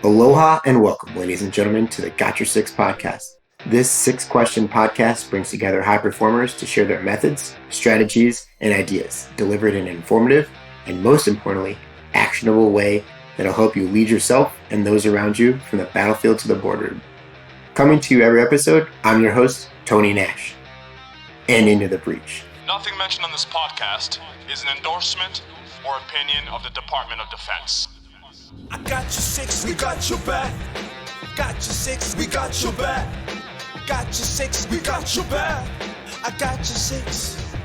Aloha and welcome, ladies and gentlemen, to the Got Your Six podcast. This six-question podcast brings together high performers to share their methods, strategies, and ideas, delivered in an informative and, most importantly, actionable way that'll help you lead yourself and those around you from the battlefield to the boardroom. Coming to you every episode, I'm your host, Tony Nash. And into the breach. Nothing mentioned on this podcast is an endorsement or opinion of the Department of Defense. I got your six, we got your back. Got your six, we got your back. Got your six, we got your back. I got your six.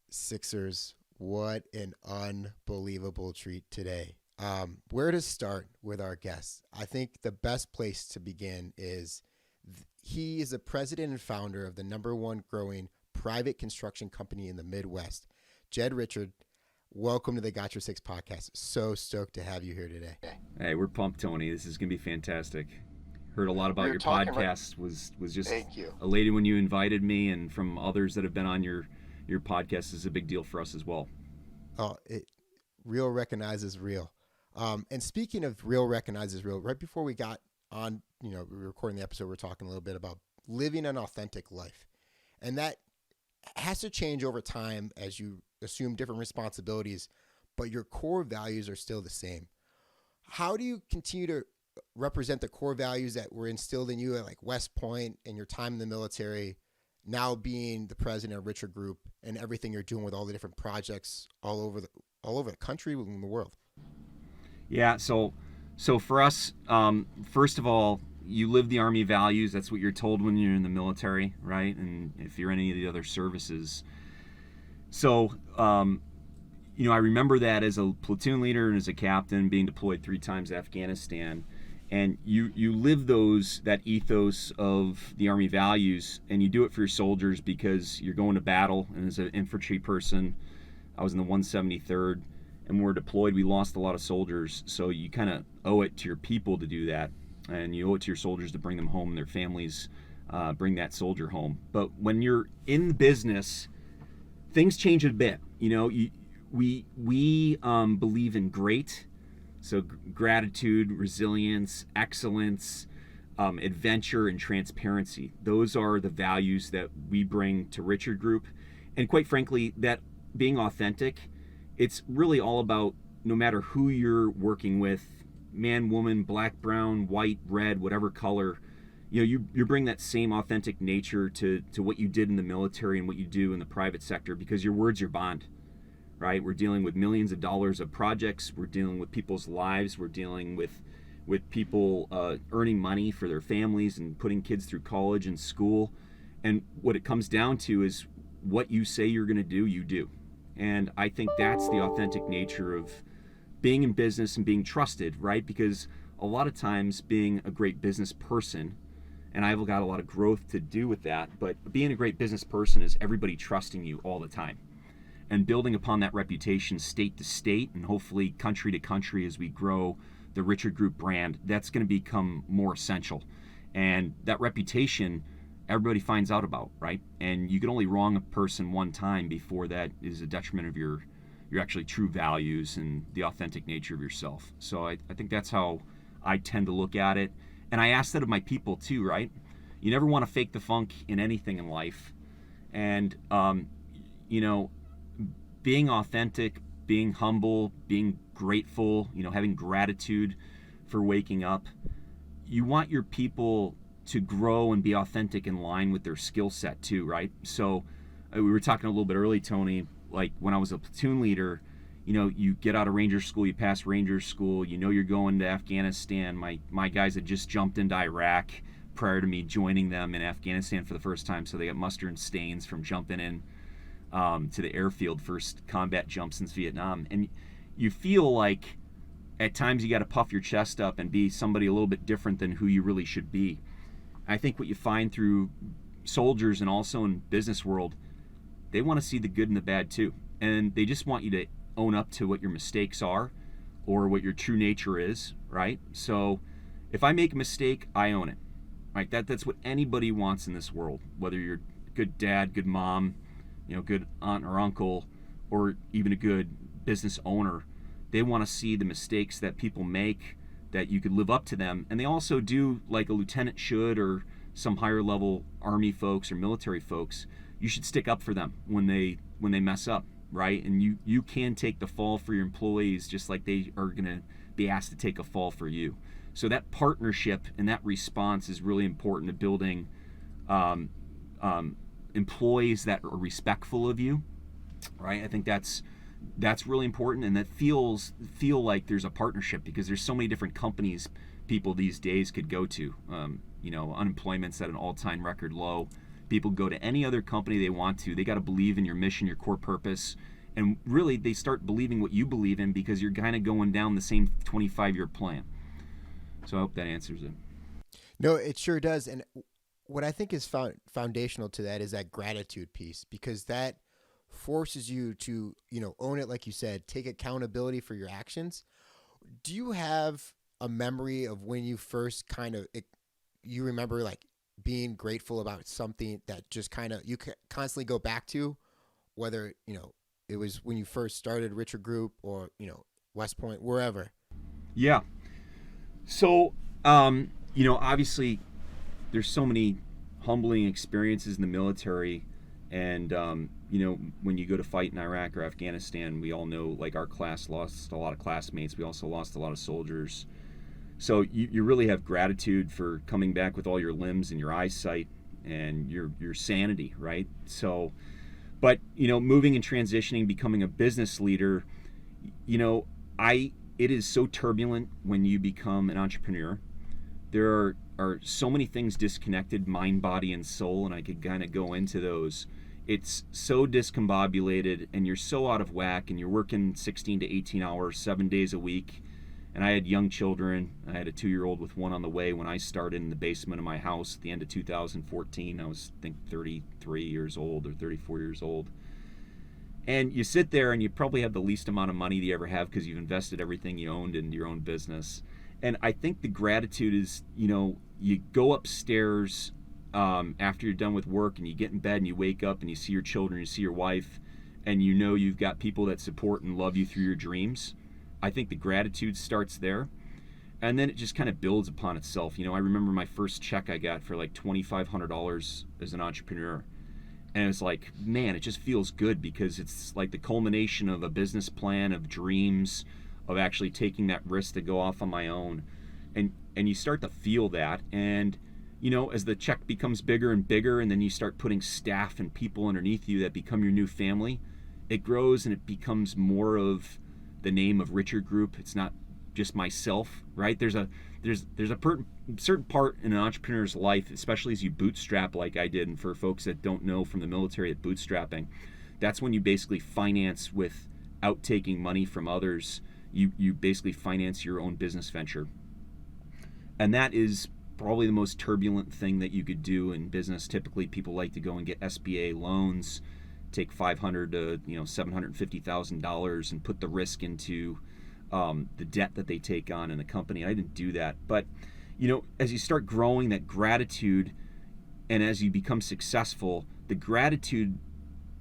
Sixers, what an unbelievable treat today. Where to start with our guest? I think the best place to begin is he is the president and founder of the #1 growing private construction company in the Midwest. Jed Richard, welcome to the Got Your Six podcast. So stoked to have you here today. Hey, we're pumped, Tony. This is going to be fantastic. Heard a lot about your podcast. Was just elated when you invited me, and from others that have been on your podcast is a big deal for us as well. Oh, real recognizes real. And speaking of real recognizes real, right before we got on, we were recording the episode, we're talking a little bit about living an authentic life. And that has to change over time as you assume different responsibilities, but your core values are still the same. How do you continue to represent the core values that were instilled in you at like West Point and your time in the military, now being the president of Richard Group and everything you're doing with all the different projects all over the country and the world? Yeah, so for us, first of all, you live the Army values. That's what you're told when you're in the military, right? And if you're in any of the other services. So, I remember that as a platoon leader and as a captain being deployed 3 times to Afghanistan. And you live that ethos of the Army values, and you do it for your soldiers because you're going to battle. And as an infantry person, I was in the 173rd, and when we were deployed, we lost a lot of soldiers. So you kind of owe it to your people to do that. And you owe it to your soldiers to bring them home, and their families bring that soldier home. But when you're in the business, things change a bit. We believe in great, so gratitude, resilience, excellence, adventure, and transparency. Those are the values that we bring to Richard Group. And quite frankly, that being authentic, it's really all about, no matter who you're working with, man, woman, black, brown, white, red, whatever color, you bring that same authentic nature to what you did in the military and what you do in the private sector, because your word's your bond, right? We're dealing with millions of dollars of projects. We're dealing with people's lives. We're dealing with people earning money for their families and putting kids through college and school. And what it comes down to is what you say you're going to do, you do. And I think that's the authentic nature of being in business and being trusted, right? Because a lot of times being a great business person, and I've got a lot of growth to do with that, but being a great business person is everybody trusting you all the time and building upon that reputation state to state and hopefully country to country as we grow the Richard Group brand. That's going to become more essential. And that reputation, everybody finds out about, right? And you can only wrong a person one time before that is a detriment of your actually true values and the authentic nature of yourself. So I think that's how I tend to look at it. And I ask that of my people too, right? You never want to fake the funk in anything in life. And, being authentic, being humble, being grateful, having gratitude for waking up. You want your people to grow and be authentic in line with their skill set too, right? So we were talking a little bit early, Tony, like when I was a platoon leader, you get out of Ranger School, you pass Ranger School, you're going to Afghanistan. My guys had just jumped into Iraq prior to me joining them in Afghanistan for the first time, so they got mustard and stains from jumping in to the airfield, first combat jump since Vietnam. And you feel like at times you got to puff your chest up and be somebody a little bit different than who you really should be. I think what you find through soldiers and also in business world, they want to see the good and the bad too. And they just want you to own up to what your mistakes are or what your true nature is, right? So if I make a mistake, I own it, right? That's what anybody wants in this world, whether you're a good dad, good mom, good aunt or uncle, or even a good business owner. They want to see the mistakes that people make that you could live up to them. And they also do, like a lieutenant should, or some higher level Army folks or military folks, you should stick up for them when they mess up, right? And you can take the fall for your employees just like they are going to be asked to take a fall for you. So that partnership and that response is really important to building employees that are respectful of you, right? I think that's really important, and that feel like there's a partnership, because there's so many different companies people these days could go to. Unemployment's at an all-time record low. People go to any other company they want to. They got to believe in your mission, your core purpose, and really they start believing what you believe in, because you're kind of going down the same 25-year plan. So I hope that answers it. No, it sure does. And what I think is foundational to that is that gratitude piece, because that forces you to, own it, like you said, take accountability for your actions. Do you have a memory of when you first you remember like being grateful about something that just kind of you constantly go back to, whether, it was when you first started Richard Group or, West Point, wherever? Yeah. So, obviously there's so many humbling experiences in the military, and, when you go to fight in Iraq or Afghanistan, we all know, like, our class lost a lot of classmates. We also lost a lot of soldiers. So you really have gratitude for coming back with all your limbs and your eyesight and your sanity, right? So, but, moving and transitioning, becoming a business leader, it is so turbulent when you become an entrepreneur. There are so many things disconnected, mind, body, and soul, and I could kind of go into those. It's so discombobulated, and you're so out of whack, and you're working 16 to 18 hours, 7 days a week. And I had young children. I had a 2-year-old with one on the way when I started in the basement of my house at the end of 2014. I was, I think, 33 years old or 34 years old. And you sit there and you probably have the least amount of money you ever have, because you've invested everything you owned into your own business. And I think the gratitude is, you go upstairs after you're done with work, and you get in bed and you wake up and you see your children, you see your wife, and you've got people that support and love you through your dreams. I think the gratitude starts there, and then it just kind of builds upon itself. I remember my first check I got for like $2,500 as an entrepreneur. And it's like, man, it just feels good, because it's like the culmination of a business plan, of dreams, of actually taking that risk to go off on my own. And you start to feel that. And, as the check becomes bigger and bigger, and then you start putting staff and people underneath you that become your new family, it grows and it becomes more of the name of Richard Group. It's not just myself, right? There's a certain part in an entrepreneur's life, especially as you bootstrap like I did, and for folks that don't know from the military, that bootstrapping, that's when you basically finance without taking money from others. You basically finance your own business venture. And that is probably the most turbulent thing that you could do in business. Typically, people like to go and get SBA loans, take $500,000 to $750,000, and put the risk into the debt that they take on in the company. I didn't do that. But, as you start growing that gratitude, and as you become successful, the gratitude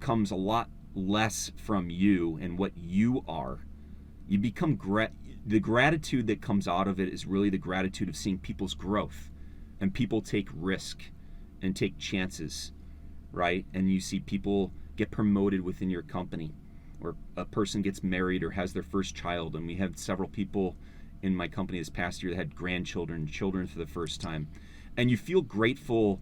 comes a lot less from you and what you are. You become the gratitude that comes out of it is really the gratitude of seeing people's growth, and people take risk and take chances, right? And you see people get promoted within your company, or a person gets married or has their first child. And we had several people in my company this past year that had children for the first time. And you feel grateful.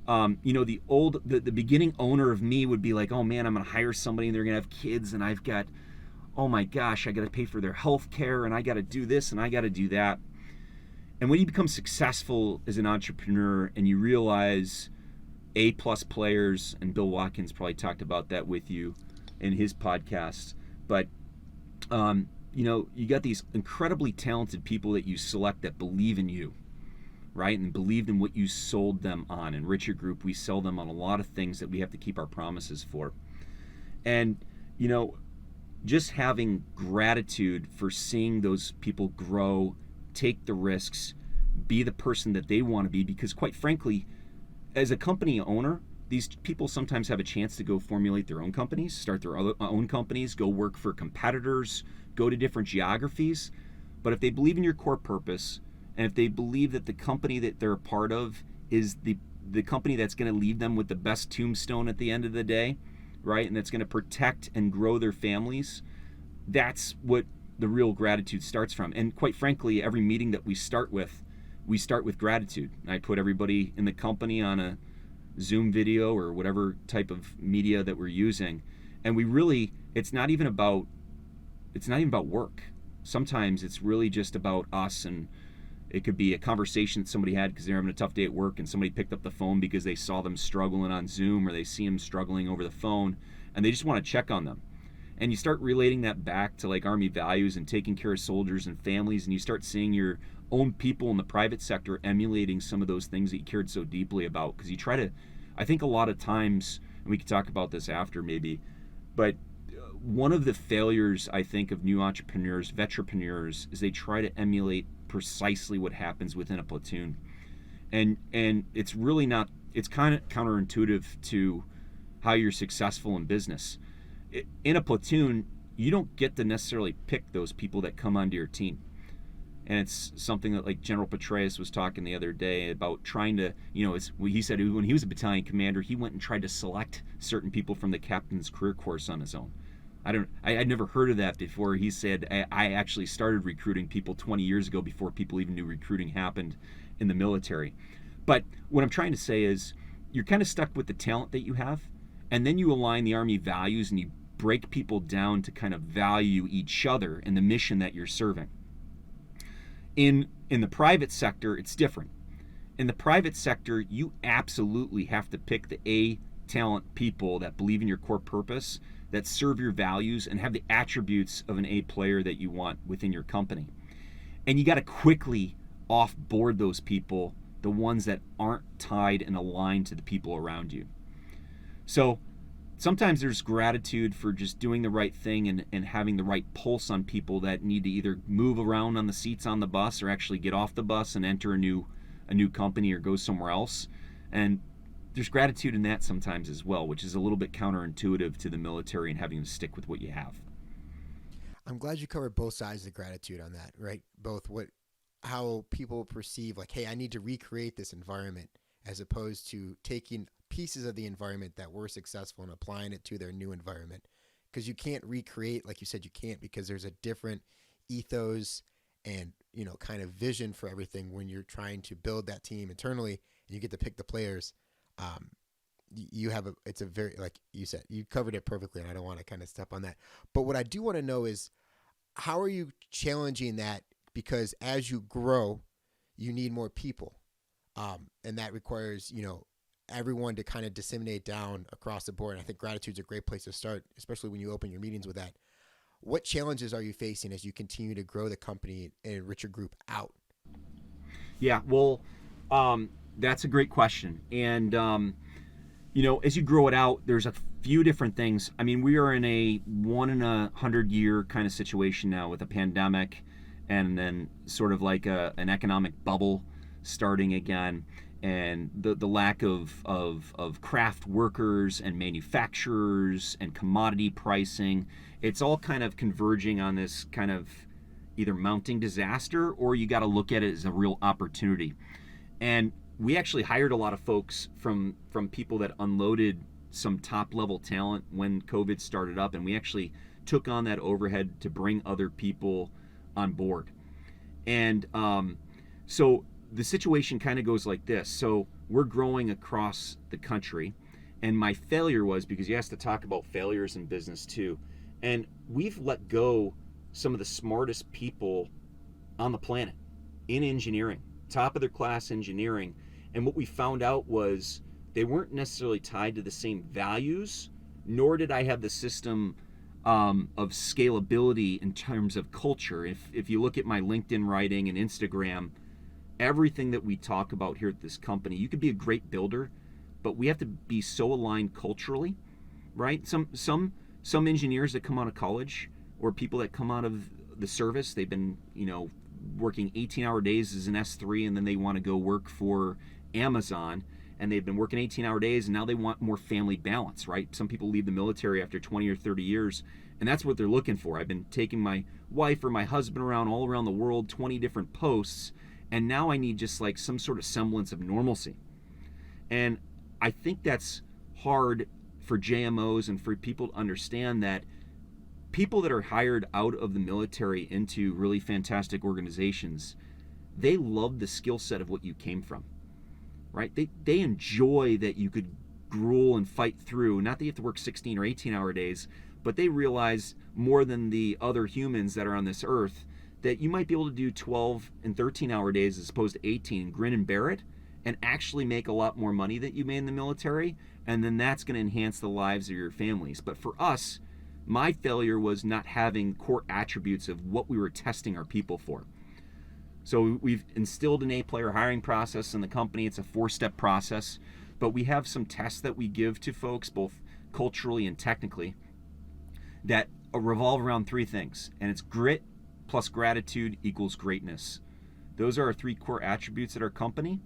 The beginning owner of me would be like, oh man, I'm going to hire somebody and they're going to have kids, and I've got, oh my gosh, I got to pay for their health care, and I got to do this and I got to do that. And when you become successful as an entrepreneur and you realize A-plus players, and Bill Watkins probably talked about that with you in his podcast, but you got these incredibly talented people that you select that believe in you, right? And believed in what you sold them on. In Richard Group, we sell them on a lot of things that we have to keep our promises for. And, just having gratitude for seeing those people grow, take the risks, be the person that they want to be, because quite frankly, as a company owner, these people sometimes have a chance to go formulate their own companies, start their own companies, go work for competitors, go to different geographies. But if they believe in your core purpose, and if they believe that the company that they're a part of is the company that's going to leave them with the best tombstone at the end of the day, right, and that's going to protect and grow their families, that's what the real gratitude starts from. And quite frankly, every meeting that we start with gratitude. I put everybody in the company on a Zoom video or whatever type of media that we're using, and we really, it's not even about work. Sometimes it's really just about us, and it could be a conversation that somebody had because they're having a tough day at work, and somebody picked up the phone because they saw them struggling on Zoom, or they see them struggling over the phone, and they just want to check on them. And you start relating that back to like Army values and taking care of soldiers and families, and you start seeing your own people in the private sector emulating some of those things that you cared so deeply about. Because you try to, I think a lot of times, and we could talk about this after maybe, but one of the failures I think of new entrepreneurs, veterapreneurs, is they try to emulate precisely what happens within a platoon. And it's really not, it's kind of counterintuitive to how you're successful in business. In a platoon, you don't get to necessarily pick those people that come onto your team. And it's something that like General Petraeus was talking the other day about trying to, he said when he was a battalion commander, he went and tried to select certain people from the captain's career course on his own. I'd never heard of that before. He said, I actually started recruiting people 20 years ago before people even knew recruiting happened in the military. But what I'm trying to say is you're kind of stuck with the talent that you have, and then you align the Army values and you break people down to kind of value each other and the mission that you're serving. In the private sector, it's different. In the private sector, you absolutely have to pick the A talent people that believe in your core purpose, that serve your values, and have the attributes of an A player that you want within your company. And you got to quickly off-board those people, the ones that aren't tied and aligned to the people around you. So sometimes there's gratitude for just doing the right thing and having the right pulse on people that need to either move around on the seats on the bus or actually get off the bus and enter a new company or go somewhere else. And there's gratitude in that sometimes as well, which is a little bit counterintuitive to the military and having to stick with what you have. I'm glad you covered both sides of gratitude on that, right? Both how people perceive like, hey, I need to recreate this environment, as opposed to taking pieces of the environment that were successful and applying it to their new environment. Because you can't recreate, like you said, you can't, because there's a different ethos and, kind of vision for everything when you're trying to build that team internally and you get to pick the players. It's a very, like you said, you covered it perfectly, and I don't want to kind of step on that. But what I do want to know is, how are you challenging that? Because as you grow, you need more people. And that requires, everyone to kind of disseminate down across the board. And I think gratitude's a great place to start, especially when you open your meetings with that. What challenges are you facing as you continue to grow the company and Richard Group out? Yeah, well, that's a great question. And, as you grow it out, there's a few different things. I mean, we are in a 1 in 100 year kind of situation now with a pandemic, and then sort of like an economic bubble starting again, and the lack of craft workers and manufacturers and commodity pricing. It's all kind of converging on this kind of either mounting disaster, or you got to look at it as a real opportunity. And we actually hired a lot of folks from people that unloaded some top level talent when COVID started up, and we actually took on that overhead to bring other people on board. And so the situation kind of goes like this. So we're growing across the country, and my failure was, because you have to talk about failures in business too, and we've let go some of the smartest people on the planet in engineering, top of their class engineering. And what we found out was they weren't necessarily tied to the same values, nor did I have the system of scalability in terms of culture. If you look at my LinkedIn writing and Instagram, everything that we talk about here at this company, you could be a great builder, but we have to be so aligned culturally, right? Some engineers that come out of college, or people that come out of the service, they've been, working 18-hour days as an S3, and then they want to go work for Amazon, and they've been working 18-hour days, and now they want more family balance, right? Some people leave the military after 20 or 30 years, And that's what they're looking for. I've been taking my wife or my husband around all around the world, 20 different posts, and now I need just like some sort of semblance of normalcy. And I think that's hard for JMOs and for people to understand that people that are hired out of the military into really fantastic organizations, they love the skill set of what you came from, right? They enjoy that you could gruel and fight through, not that you have to work 16 or 18-hour days, but they realize more than the other humans that are on this earth that you might be able to do 12 and 13-hour days as opposed to 18 and grin and bear it and actually make a lot more money that you made in the military, and then that's going to enhance the lives of your families. But for us, my failure was not having core attributes of what we were testing our people for. So we've instilled an A-player hiring process in the company. It's a 4-step process, but we have some tests that we give to folks, both culturally and technically, that revolve around 3 things, and it's grit plus gratitude equals greatness. Those are our 3 core attributes at our company.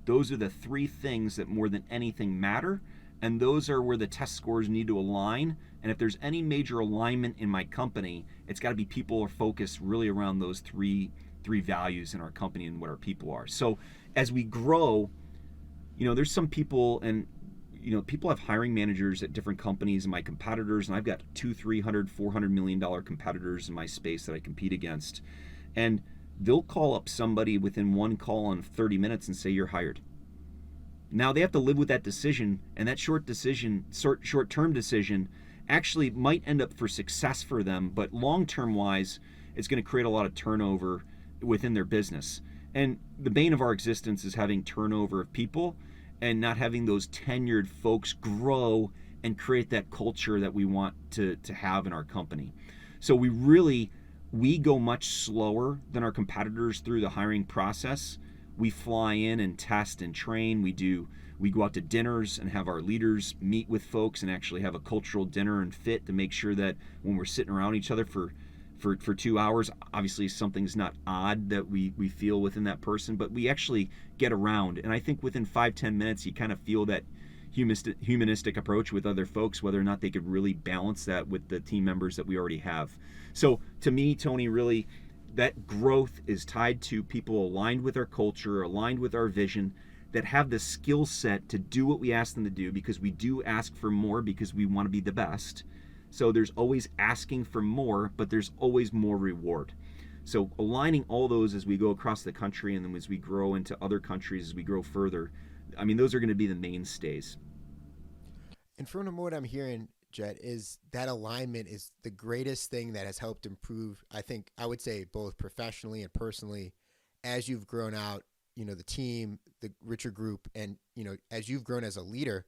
Those are the 3 things that more than anything matter, and those are where the test scores need to align. And if there's any major alignment in my company, it's got to be people are focused really around those three values in our company and what our people are. So as we grow, there's some people, and people have hiring managers at different companies and my competitors, and I've got $200, $300, $400 million competitors in my space that I compete against. And they'll call up somebody within one call in 30 minutes and say, you're hired. Now they have to live with that decision, and that short-term decision actually might end up for success for them, but long-term wise, it's going to create a lot of turnover within their business. And the bane of our existence is having turnover of people and not having those tenured folks grow and create that culture that we want to have in our company. So we go much slower than our competitors through the hiring process. We fly in and test and train. We go out to dinners and have our leaders meet with folks and actually have a cultural dinner and fit to make sure that when we're sitting around each other for 2 hours, obviously something's not odd that we feel within that person, but we actually get around. And I think within 5-10 minutes, you kind of feel that humanistic approach with other folks, whether or not they could really balance that with the team members that we already have. So to me, Tony, really, that growth is tied to people aligned with our culture, aligned with our vision, that have the skill set to do what we ask them to do, because we do ask for more because we want to be the best. So there's always asking for more, but there's always more reward. So aligning all those as we go across the country, and then as we grow into other countries, as we grow further, those are going to be the mainstays. And from what I'm hearing, Jed, is that alignment is the greatest thing that has helped improve, I would say, both professionally and personally, as you've grown out, the team, the Richard group, and, as you've grown as a leader,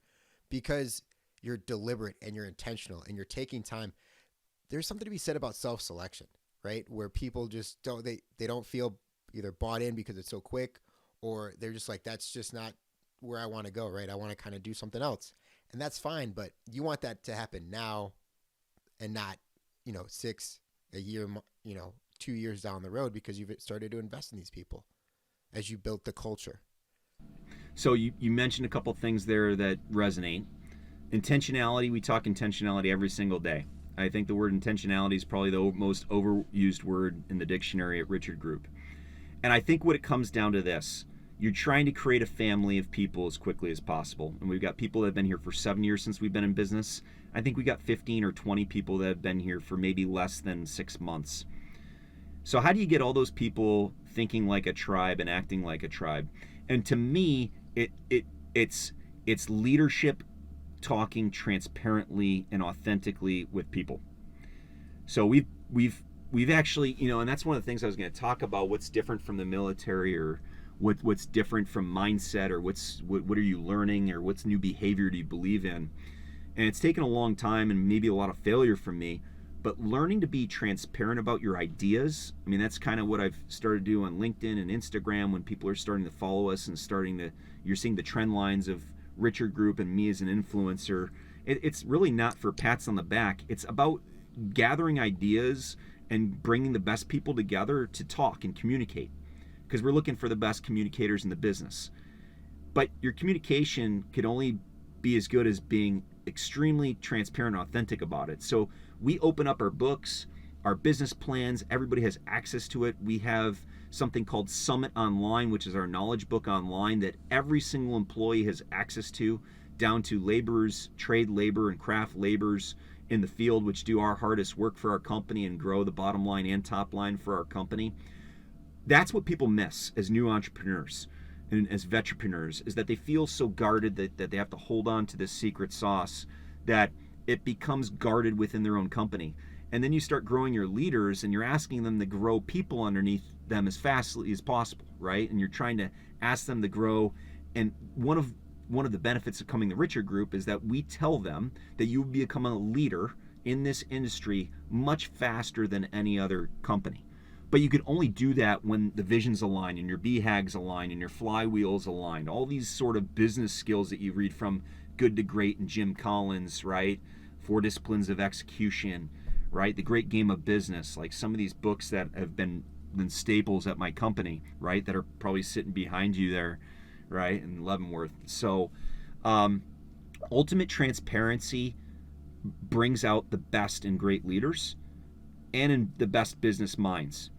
because you're deliberate and you're intentional and you're taking time. There's something to be said about self-selection, right? Where people just they don't feel either bought in because it's so quick, or they're just like, that's just not where I want to go, right? I want to kind of do something else. And that's fine, but you want that to happen now and not, 6, a year, 2 years down the road, because you've started to invest in these people as you built the culture. So you mentioned a couple things there that resonate. Intentionality, we talk intentionality every single day. I think the word intentionality is probably the most overused word in the dictionary at Richard Group. And I think what it comes down to this: you're trying to create a family of people as quickly as possible. And we've got people that have been here for 7 years since we've been in business. I think we got 15 or 20 people that have been here for maybe less than 6 months. So how do you get all those people thinking like a tribe and acting like a tribe? And to me, it's leadership talking transparently and authentically with people. So we've actually, and that's one of the things I was going to talk about, what's different from the military, or what's different from mindset, or what are you learning, or what's new behavior do you believe in. And it's taken a long time and maybe a lot of failure from me, but learning to be transparent about your ideas. That's kind of what I've started to do on LinkedIn and Instagram when people are starting to follow us and you're seeing the trend lines of Richard Group and me as an influencer. It's really not for pats on the back. It's about gathering ideas and bringing the best people together to talk and communicate, because we're looking for the best communicators in the business. But your communication could only be as good as being extremely transparent and authentic about it. So we open up our books, our business plans, everybody has access to it. We have something called Summit Online, which is our knowledge book online that every single employee has access to, down to laborers, trade labor and craft laborers in the field, which do our hardest work for our company and grow the bottom line and top line for our company. That's what people miss as new entrepreneurs and as veterpreneurs, is that they feel so guarded that they have to hold on to this secret sauce, that it becomes guarded within their own company. And then you start growing your leaders and you're asking them to grow people underneath them as fastly as possible, right? And you're trying to ask them to grow. And one of the benefits of coming the Richard Group is that we tell them that you will become a leader in this industry much faster than any other company. But you can only do that when the visions align and your BHAGs align and your flywheels aligned. All these sort of business skills that you read from Good to Great and Jim Collins, right? 4 Disciplines of Execution, right? The Great Game of Business, like some of these books that have been staples at my company, right? That are probably sitting behind you there, right? In Leavenworth. So ultimate transparency brings out the best in great leaders and in the best business minds.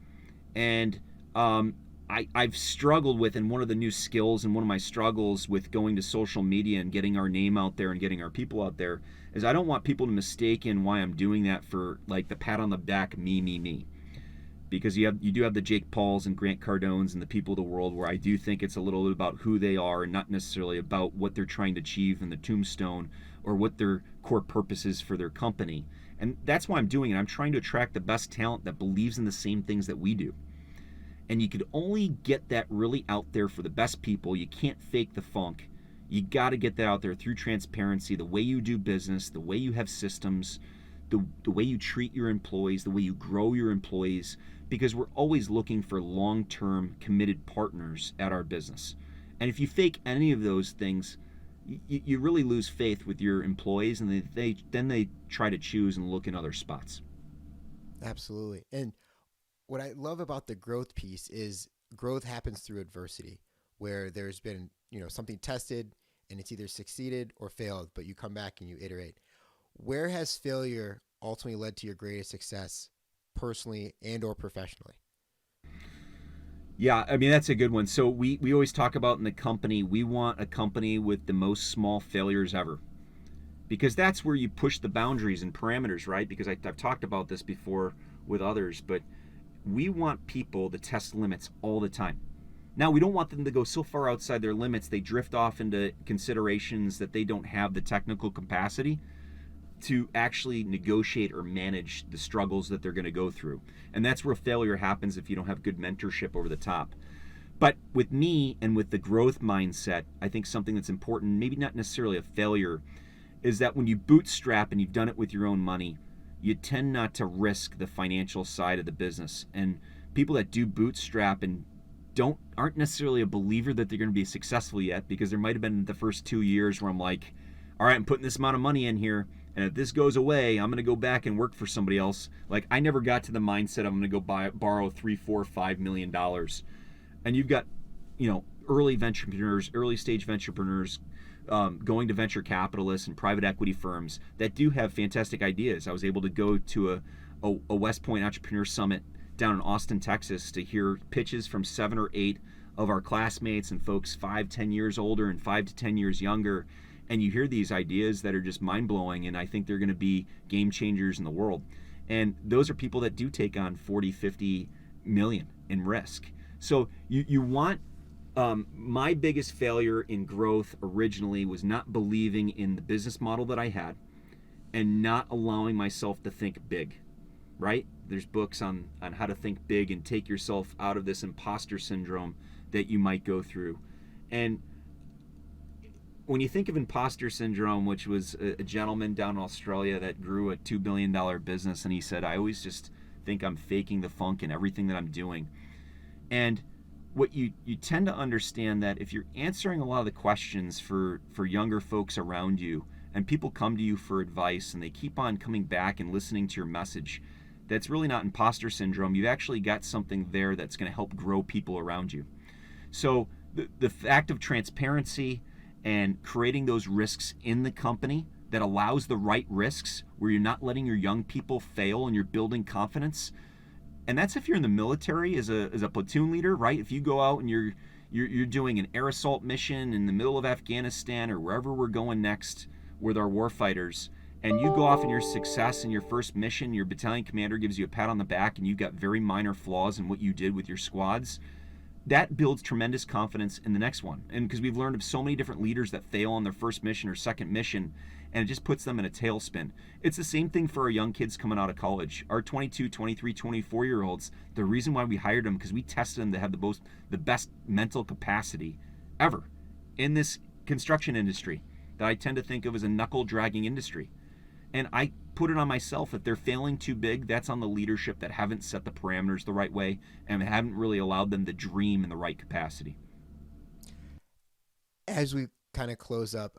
And I've struggled with, and one of the new skills and one of my struggles with going to social media and getting our name out there and getting our people out there, is I don't want people to mistake in why I'm doing that for like the pat on the back, me. Because you do have the Jake Pauls and Grant Cardones and the people of the world where I do think it's a little bit about who they are and not necessarily about what they're trying to achieve in the tombstone or what their core purpose is for their company. And that's why I'm doing it. I'm trying to attract the best talent that believes in the same things that we do. And you could only get that really out there for the best people. You can't fake the funk. You got to get that out there through transparency, the way you do business, the way you have systems, the way you treat your employees, the way you grow your employees, because we're always looking for long-term committed partners at our business. And if you fake any of those things, you really lose faith with your employees, and then they try to choose and look in other spots. Absolutely. And what I love about the growth piece is growth happens through adversity, where there's been, something tested and it's either succeeded or failed, but you come back and you iterate. Where has failure ultimately led to your greatest success personally and or professionally? Yeah, I mean, that's a good one. So we always talk about in the company, we want a company with the most small failures ever, because that's where you push the boundaries and parameters, right? Because I've talked about this before with others, but we want people to test limits all the time. Now, we don't want them to go so far outside their limits they drift off into considerations that they don't have the technical capacity to actually negotiate or manage the struggles that they're going to go through. And that's where failure happens if you don't have good mentorship over the top. But with me and with the growth mindset, I think something that's important, maybe not necessarily a failure, is that when you bootstrap and you've done it with your own money, you tend not to risk the financial side of the business. And people that do bootstrap and aren't necessarily a believer that they're going to be successful yet, because there might have been the first 2 years where I'm like, all right, I'm putting this amount of money in here, and if this goes away, I'm going to go back and work for somebody else. Like, I never got to the mindset I'm going to go borrow $3, $4, $5 million. And you've got, early venturepreneurs, early stage venturepreneurs, going to venture capitalists and private equity firms that do have fantastic ideas. I was able to go to a West Point Entrepreneur Summit down in Austin, Texas, to hear pitches from 7 or 8 of our classmates and folks 5-10 years older and 5 to 10 years younger. And you hear these ideas that are just mind-blowing, and I think they're going to be game changers in the world. And those are people that do take on 40, 50 million in risk. So you want, my biggest failure in growth originally was not believing in the business model that I had and not allowing myself to think big, right? There's books on how to think big and take yourself out of this imposter syndrome that you might go through. And when you think of imposter syndrome, which was a gentleman down in Australia that grew a $2 billion business, and he said, I always just think I'm faking the funk in everything that I'm doing. And what you tend to understand that if you're answering a lot of the questions for younger folks around you, and people come to you for advice and they keep on coming back and listening to your message, that's really not imposter syndrome. You've actually got something there that's going to help grow people around you. So the fact of transparency and creating those risks in the company that allows the right risks, where you're not letting your young people fail and you're building confidence. And that's if you're in the military as a platoon leader, right? If you go out and you're doing an air assault mission in the middle of Afghanistan or wherever we're going next with our warfighters, and you go off in your success in your first mission, your battalion commander gives you a pat on the back and you got very minor flaws in what you did with your squads, that builds tremendous confidence in the next one. And because we've learned of so many different leaders that fail on their first mission or second mission, and it just puts them in a tailspin. It's the same thing for our young kids coming out of college. Our 22, 23, 24-year-olds, the reason why we hired them, because we tested them to have the best mental capacity ever in this construction industry that I tend to think of as a knuckle-dragging industry. And I put it on myself. If they're failing too big, that's on the leadership that haven't set the parameters the right way and haven't really allowed them to dream in the right capacity. As we kind of close up,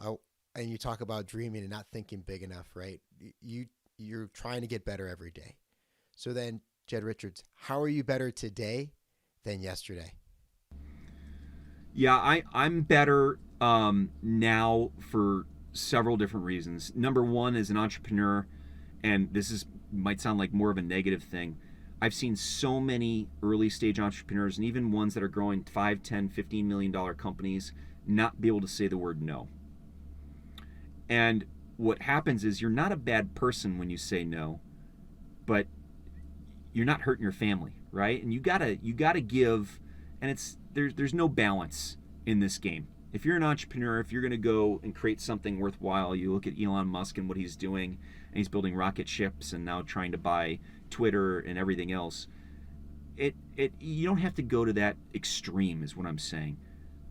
and you talk about dreaming and not thinking big enough, right? You're trying to get better every day. So then, Jed Richards, how are you better today than yesterday? Yeah, I'm better now for several different reasons. Number one, as an entrepreneur, and this might sound like more of a negative thing, I've seen so many early stage entrepreneurs and even ones that are growing $5, $10, $15 million companies not be able to say the word no. And what happens is you're not a bad person when you say no, but you're not hurting your family, right? And you gotta give, and there's no balance in this game. If you're an entrepreneur, if you're gonna go and create something worthwhile, you look at Elon Musk and what he's doing, and he's building rocket ships and now trying to buy Twitter and everything else. You don't have to go to that extreme, is what I'm saying.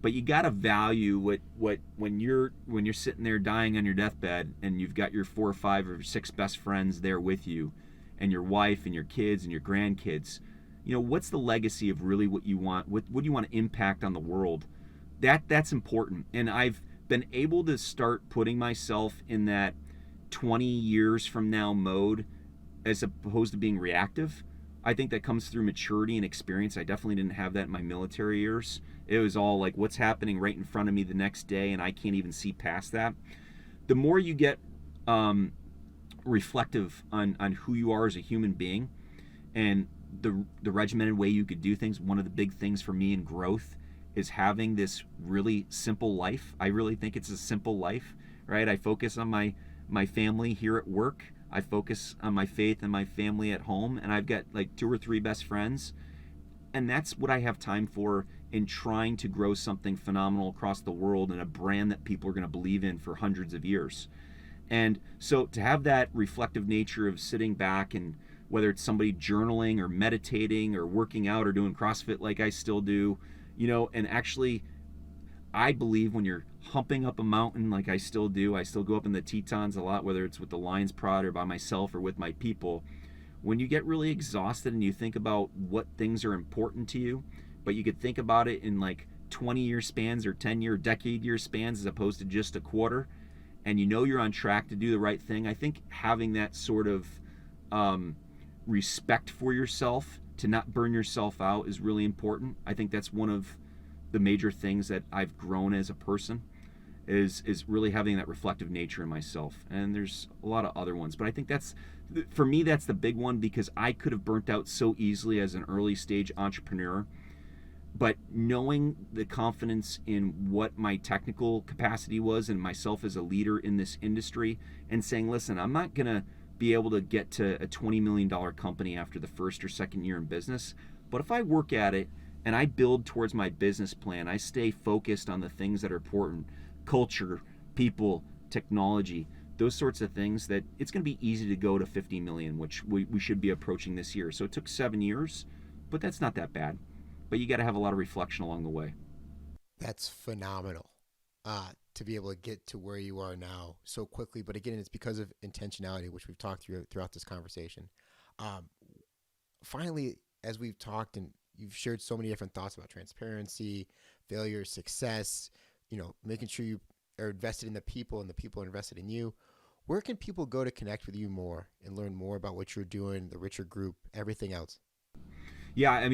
But you gotta value what when you're sitting there dying on your deathbed and you've got your 4 or 5 or 6 best friends there with you, and your wife and your kids and your grandkids. What's the legacy of really what you want? What do you want to impact on the world? That's important. And I've been able to start putting myself in that 20 years from now mode as opposed to being reactive. I think that comes through maturity and experience. I definitely didn't have that in my military years. It was all like what's happening right in front of me the next day, and I can't even see past that. The more you get reflective on who you are as a human being and the regimented way you could do things, one of the big things for me in growth is having this really simple life. I really think it's a simple life, right? I focus on my family here at work. I focus on my faith and my family at home, and I've got like 2 or 3 best friends, and that's what I have time for in trying to grow something phenomenal across the world and a brand that people are going to believe in for hundreds of years. And so to have that reflective nature of sitting back, and whether it's somebody journaling or meditating or working out or doing CrossFit like I still do, and actually I believe when you're humping up a mountain like I still do, I still go up in the Tetons a lot, whether it's with the Lions Prod or by myself or with my people. When you get really exhausted and you think about what things are important to you, but you could think about it in like 20-year spans or 10-year, decade-year spans as opposed to just a quarter, and you're on track to do the right thing, I think having that sort of respect for yourself to not burn yourself out is really important. I think that's one of the major things that I've grown as a person is really having that reflective nature in myself. And there's a lot of other ones, but I think for me that's the big one, because I could have burnt out so easily as an early stage entrepreneur. But knowing the confidence in what my technical capacity was and myself as a leader in this industry, and saying, listen, I'm not gonna be able to get to a $20 million company after the first or second year in business, but if I work at it and I build towards my business plan, I stay focused on the things that are important, culture, people, technology, those sorts of things, that it's going to be easy to go to 50 million, which we should be approaching this year. So it took 7 years, but that's not that bad. But you got to have a lot of reflection along the way. That's phenomenal to be able to get to where you are now so quickly. But again, it's because of intentionality, which we've talked throughout this conversation. Finally, as we've talked and you've shared so many different thoughts about transparency, failure, success, making sure you are invested in the people and the people are invested in you. Where can people go to connect with you more and learn more about what you're doing, the Richard Group, everything else? Yeah,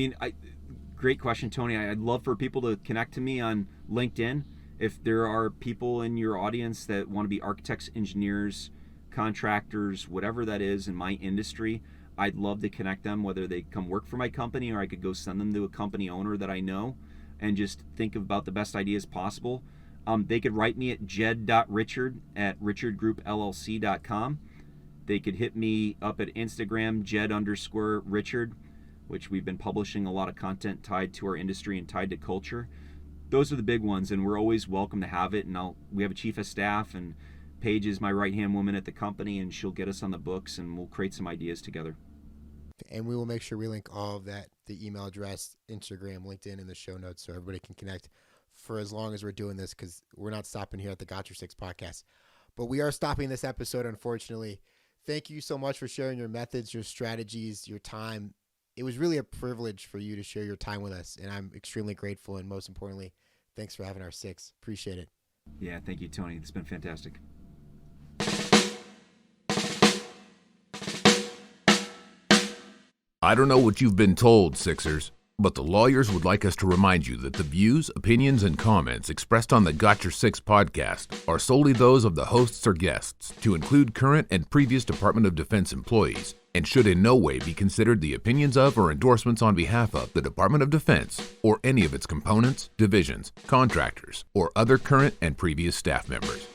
great question, Tony. I'd love for people to connect to me on LinkedIn if there are people in your audience that want to be architects, engineers, contractors, whatever that is in my industry, I'd love to connect them, whether they come work for my company or I could go send them to a company owner that I know and just think about the best ideas possible. They could write me at jed.richard@richardgroupllc.com. They could hit me up at Instagram, Jed_Richard, which we've been publishing a lot of content tied to our industry and tied to culture. Those are the big ones, and we're always welcome to have it. And we have a chief of staff, and Paige is my right-hand woman at the company, and she'll get us on the books, and we'll create some ideas together. And we will make sure we link all of that, the email address, Instagram, LinkedIn in the show notes so everybody can connect for as long as we're doing this, because we're not stopping here at the Got Your Six podcast. But we are stopping this episode, unfortunately. Thank you so much for sharing your methods, your strategies, your time. It was really a privilege for you to share your time with us, and I'm extremely grateful. And most importantly, thanks for having our six. Appreciate it. Yeah, thank you, Tony. It's been fantastic. I don't know what you've been told, Sixers, but the lawyers would like us to remind you that the views, opinions, and comments expressed on the Got Your Six podcast are solely those of the hosts or guests, to include current and previous Department of Defense employees, and should in no way be considered the opinions of or endorsements on behalf of the Department of Defense or any of its components, divisions, contractors, or other current and previous staff members.